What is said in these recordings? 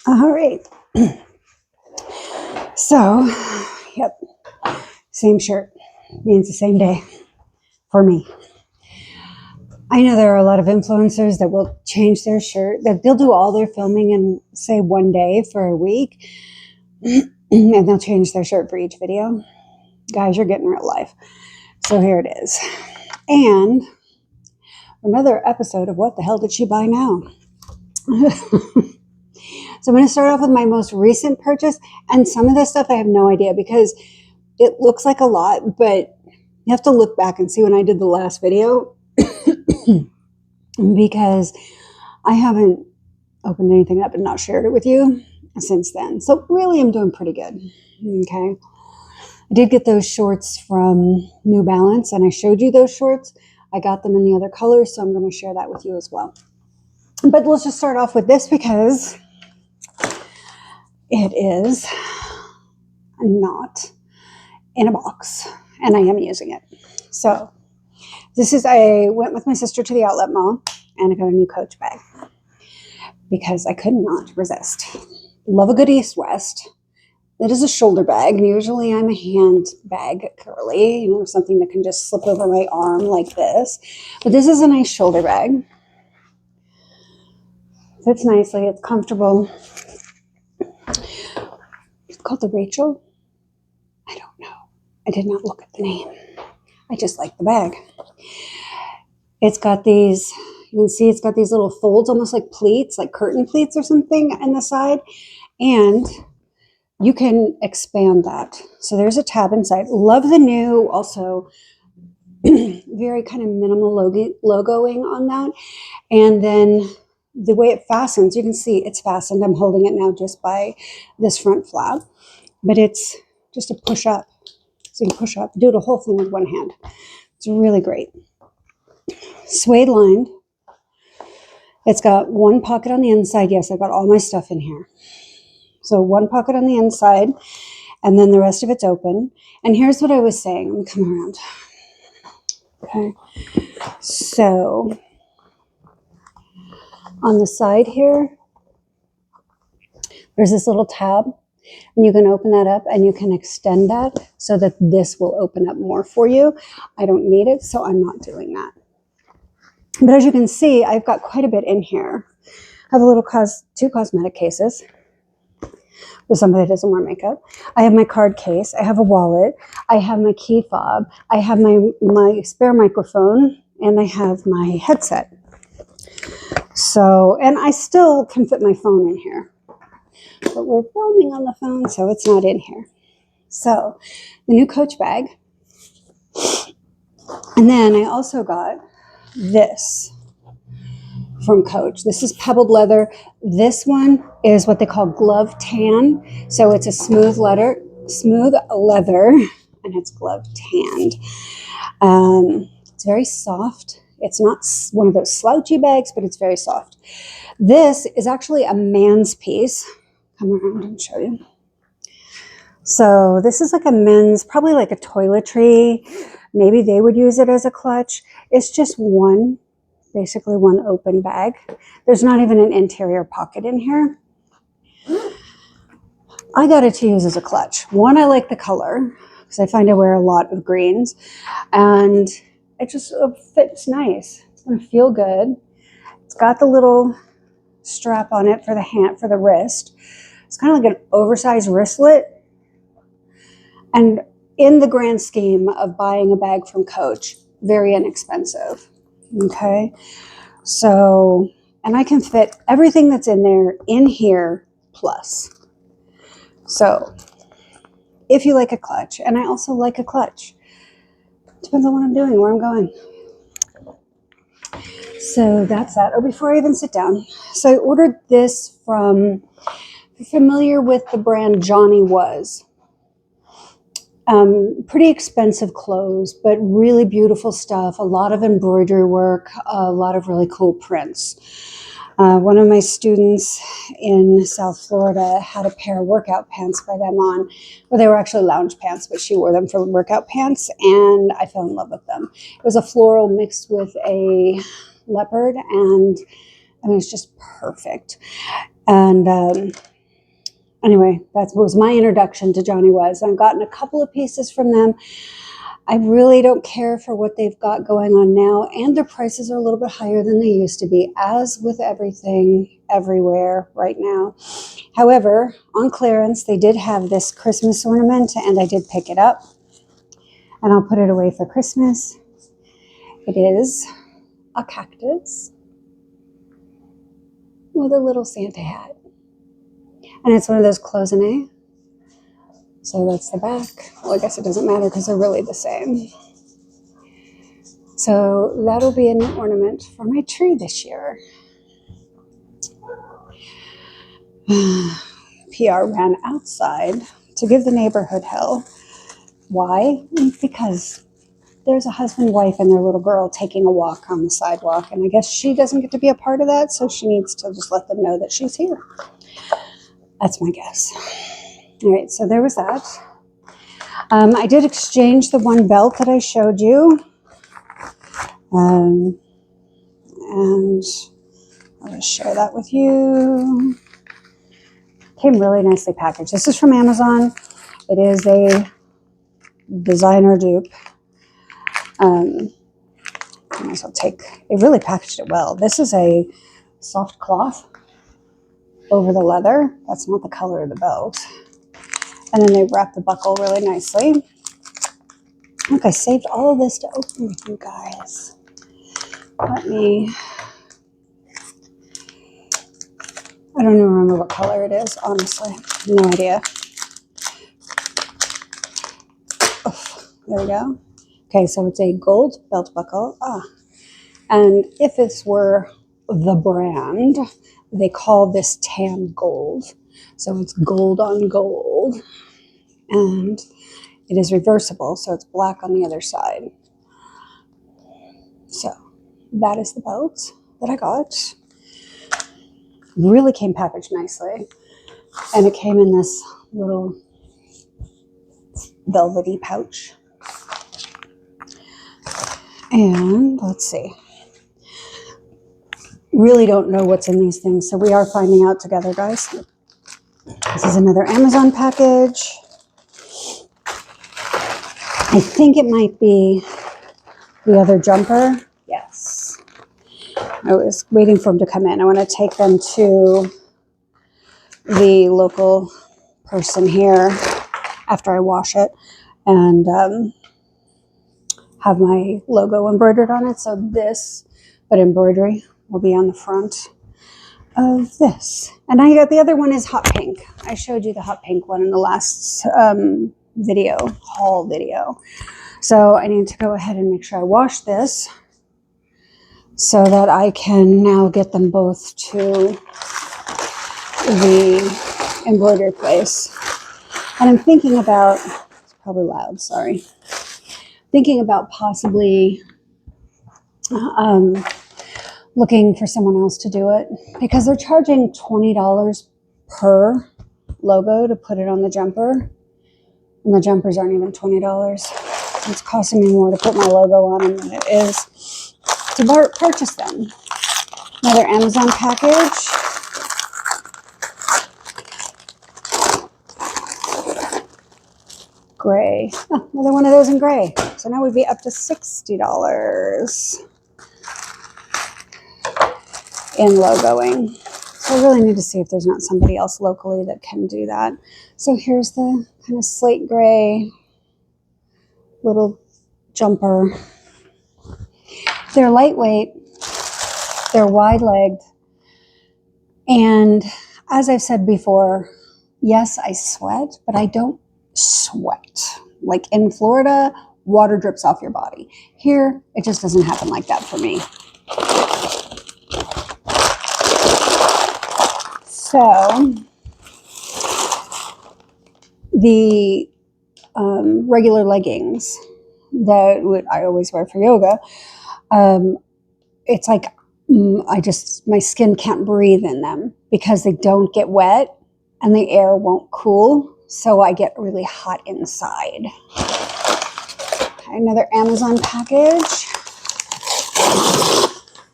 All right. So, yep, same shirt means the same day for me. I know there are a lot of influencers that will change their shirt, that they'll do all their filming in, say, one day for a week, and they'll change their shirt for each video. Guys, you're getting real life. So here it is. And another episode of What the Hell Did She Buy Now? So I'm going to start off with my most recent purchase, and some of this stuff I have no idea because it looks like a lot, but you have to look back and see when I did the last video because I haven't opened anything up and not shared it with you since then. So really I'm doing pretty good. Okay. I did get those shorts from New Balance, and I showed you those shorts. I got them in the other colors, so I'm going to share that with you as well. But let's just start off with this because it is not in a box, and I am using it. So this is, I went with my sister to the outlet mall, and I got a new Coach bag because I could not resist. Love a good East-West. It is a shoulder bag. Usually I'm a hand bag girly, something that can just slip over my arm like this. But this is a nice shoulder bag. Fits nicely. It's comfortable. It's called the Rachel. I don't know. I did not look at the name. I just like the bag. It's got these, you can see it's got these little folds, almost like pleats, like curtain pleats or something on the side. And you can expand that. So there's a tab inside. Love the new, also very kind of minimal logoing on that. And then the way it fastens, you can see it's fastened. I'm holding it now just by this front flap, but it's just a push up. So you push up, do the whole thing with one hand. It's really great. Suede lined. It's got one pocket on the inside. Yes, I've got all my stuff in here. So one pocket on the inside, and then the rest of it's open. And here's what I was saying. Let me come around. Okay. So on the side here, there's this little tab, and you can open that up and you can extend that so that this will open up more for you. I don't need it, so I'm not doing that. But as you can see, I've got quite a bit in here. I have a little two cosmetic cases for somebody that doesn't wear makeup. I have my card case. I have a wallet. I have my key fob. I have my spare microphone, and I have my headset. So, and I still can fit my phone in here, but we're filming on the phone, so it's not in here. So the new Coach bag. And then I also got this from Coach. This is pebbled leather. This one is what they call glove tan. So it's a smooth leather, and it's glove tanned. It's very soft. It's not one of those slouchy bags, but it's very soft. This is actually a man's piece. Come around and show you. So this is like a men's, probably like a toiletry. Maybe they would use it as a clutch. It's just basically one open bag. There's not even an interior pocket in here. I got it to use as a clutch. One, I like the color because I find I wear a lot of greens, and it just fits nice. It's going to feel good. It's got the little strap on it for the hand, for the wrist. It's kind of like an oversized wristlet. And in the grand scheme of buying a bag from Coach, very inexpensive. Okay. So, and I can fit everything that's in there in here plus. So if you like a clutch, and I also like a clutch, depends on what I'm doing, where I'm going. So that's that. Oh, before I even sit down. So I ordered this from, if you're familiar with the brand Johnny Was. Pretty expensive clothes, but really beautiful stuff. A lot of embroidery work, a lot of really cool prints. One of my students in South Florida had a pair of workout pants by them on. Well, they were actually lounge pants, but she wore them for workout pants, and I fell in love with them. It was a floral mixed with a leopard, and I mean, it's just perfect. And anyway, that was my introduction to Johnny Was. I've gotten a couple of pieces from them. I really don't care for what they've got going on now, and their prices are a little bit higher than they used to be, as with everything everywhere right now. However, on clearance, they did have this Christmas ornament, and I did pick it up, and I'll put it away for Christmas. It is a cactus with a little Santa hat, and it's one of those cloisonne. So that's the back. Well, I guess it doesn't matter because they're really the same. So that'll be a new ornament for my tree this year. PR ran outside to give the neighborhood hell. Why? Because there's a husband, wife, and their little girl taking a walk on the sidewalk. And I guess she doesn't get to be a part of that, so she needs to just let them know that she's here. That's my guess. All right, so there was that. I did exchange the one belt that I showed you. And I'll just share that with you. Came really nicely packaged. This is from Amazon. It is a designer dupe. I might as well take, it really packaged it well. This is a soft cloth over the leather. That's not the color of the belt. And then they wrap the buckle really nicely. Look, I saved all of this to open with you guys. Let me, I don't even remember what color it is, honestly. No idea. Oh, there we go. Okay, so it's a gold belt buckle. And if this were the brand, they call this tan gold. So it's gold on gold. And it is reversible, so it's black on the other side. So that is the belt that I got. Really came packaged nicely. And it came in this little velvety pouch. And let's see. Really don't know what's in these things, so we are finding out together, guys. This is another Amazon package. I think it might be the other jumper. Yes. I was waiting for them to come in. I want to take them to the local person here after I wash it and have my logo embroidered on it. So this, but embroidery, will be on the front of this. And I got the other one is hot pink. I showed you the hot pink one in the last haul video. So I need to go ahead and make sure I wash this so that I can now get them both to the embroidery place. And I'm thinking about, it's probably loud, sorry. Thinking about possibly looking for someone else to do it because they're charging $20 per logo to put it on the jumper. And the jumpers aren't even $20. So it's costing me more to put my logo on them than it is to purchase them. Another Amazon package. Gray. Oh, another one of those in gray. So now we'd be up to $60 in logoing. So I really need to see if there's not somebody else locally that can do that. So here's the kind of slate gray little jumper. They're lightweight, they're wide-legged, and as I've said before, yes, I sweat, but I don't sweat. Like in Florida, water drips off your body. Here, it just doesn't happen like that for me. So, the regular leggings that I always wear for yoga, it's like my skin can't breathe in them because they don't get wet and the air won't cool. So I get really hot inside. Okay, another Amazon package.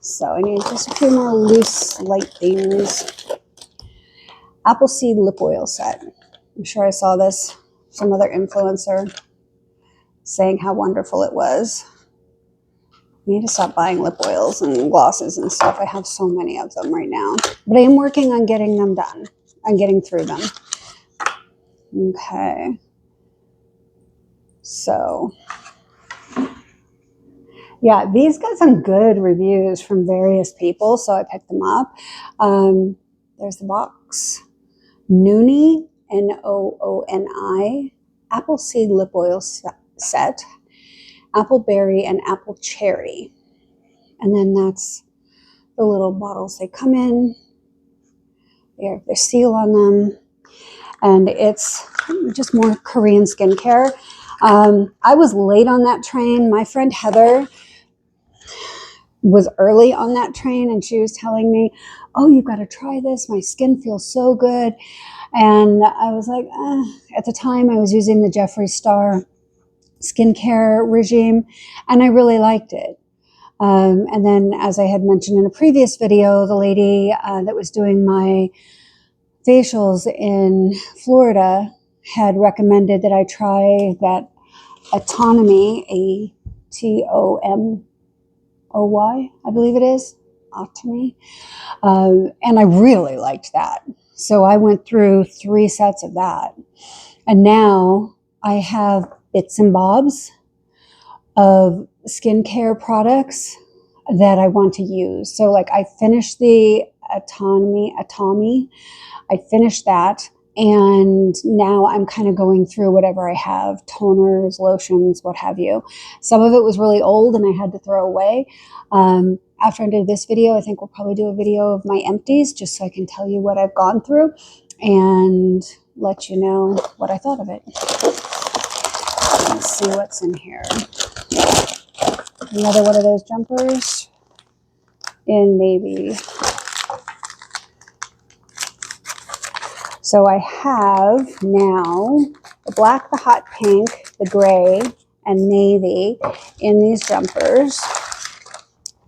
So I need just a few more loose, light things. Apple seed lip oil set. I'm sure I saw this, some other influencer saying how wonderful it was. I need to stop buying lip oils and glosses and stuff. I have so many of them right now. But I am working on getting them done. I'm getting through them. Okay. So, yeah, these got some good reviews from various people, so I picked them up. There's the box. Nooni, Nooni, apple seed lip oil set, apple berry, and apple cherry. And then that's the little bottles they come in. They have their seal on them. And it's just more Korean skincare. I was late on that train. My friend Heather was early on that train, and she was telling me, oh, you've got to try this. My skin feels so good. And I was like, at the time I was using the Jeffree Star skincare regime, and I really liked it. And then, as I had mentioned in a previous video, the lady that was doing my facials in Florida had recommended that I try that Autonomy, Atomoy, I believe it is, Autonomy. And I really liked that. So I went through 3 sets of that. And now I have bits and bobs of skincare products that I want to use. So like I finished the Atomy. I finished that. And now I'm kind of going through whatever I have, toners, lotions, what have you. Some of it was really old and I had to throw away. After I did this video, I think we'll probably do a video of my empties just so I can tell you what I've gone through and let you know what I thought of it. Let's see what's in here. Another one of those jumpers in navy. So I have now the black, the hot pink, the gray, and navy in these jumpers.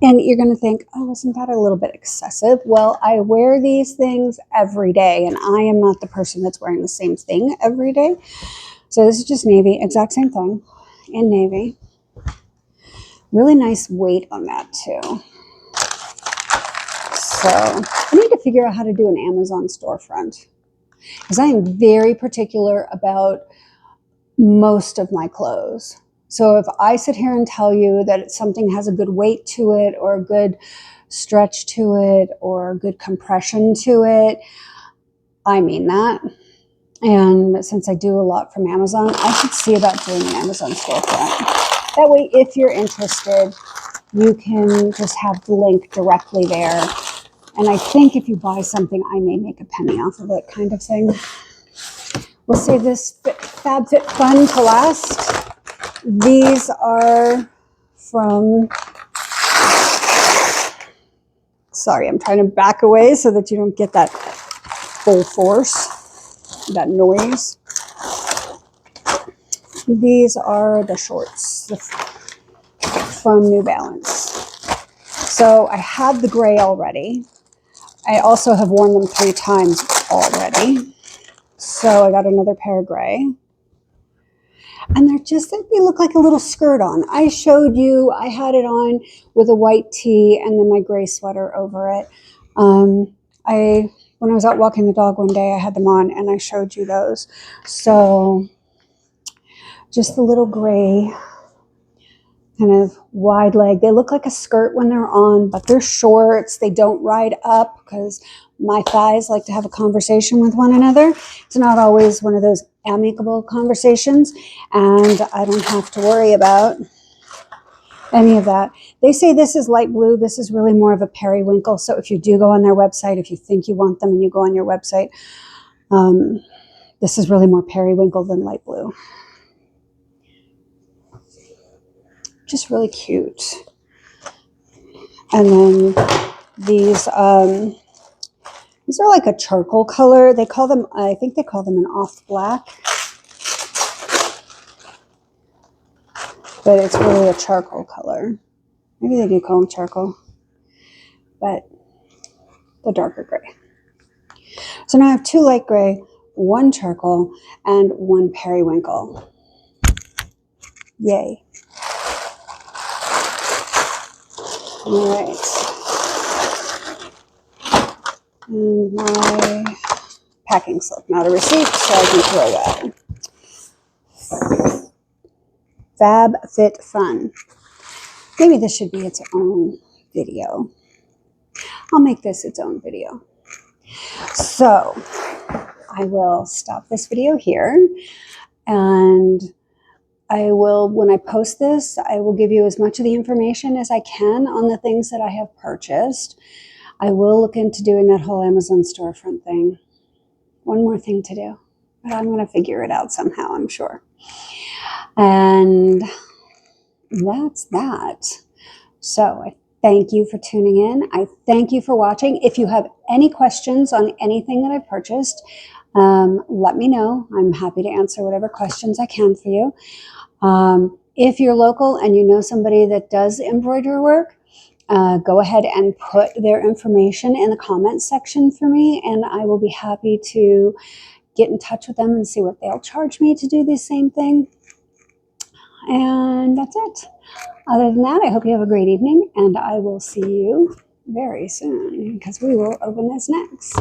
And you're going to think, oh, isn't that a little bit excessive? Well, I wear these things every day, and I am not the person that's wearing the same thing every day. So this is just navy, exact same thing in navy. Really nice weight on that too. So I need to figure out how to do an Amazon storefront, because I am very particular about most of my clothes. So if I sit here and tell you that something has a good weight to it, or a good stretch to it, or a good compression to it, I mean that. And since I do a lot from Amazon, I should see about doing an Amazon storefront. That way, if you're interested, you can just have the link directly there. And I think if you buy something, I may make a penny off of it, kind of thing. We'll save this FabFitFun to last. These are from, sorry, I'm trying to back away so that you don't get that full force, that noise. These are the shorts from New Balance. So I have the gray already. I also have worn them 3 times already. So I got another pair of gray. And they're just, they look like a little skirt on. I showed you, I had it on with a white tee and then my gray sweater over it. When I was out walking the dog one day, I had them on and I showed you those. So just the little gray kind of wide leg. They look like a skirt when they're on, but they're shorts. They don't ride up because my thighs like to have a conversation with one another. It's not always one of those amicable conversations, and I don't have to worry about any of that. They say this is light blue. This is really more of a periwinkle. So if you do go on their website, if you think you want them and you go on your website, this is really more periwinkle than light blue. Just really cute. And then these are like a charcoal color. They call them, I think they call them an off black. But it's really a charcoal color. Maybe they do call them charcoal. But the darker gray. So now I have 2 light gray, 1 charcoal, and 1 periwinkle. Yay. All right. And my packing slip, not a receipt, so I can throw that. Fab Fit Fun. Maybe this should be its own video. I'll make this its own video. So I will stop this video here, and I will, when I post this, I will give you as much of the information as I can on the things that I have purchased. I will look into doing that whole Amazon storefront thing. One more thing to do, but I'm going to figure it out somehow, I'm sure. And that's that. So I thank you for tuning in. I thank you for watching. If you have any questions on anything that I've purchased, let me know. I'm happy to answer whatever questions I can for you. If you're local and you know somebody that does embroidery work, go ahead and put their information in the comments section for me, and I will be happy to get in touch with them and see what they'll charge me to do the same thing. And that's it. Other than that, I hope you have a great evening, and I will see you very soon because we will open this next.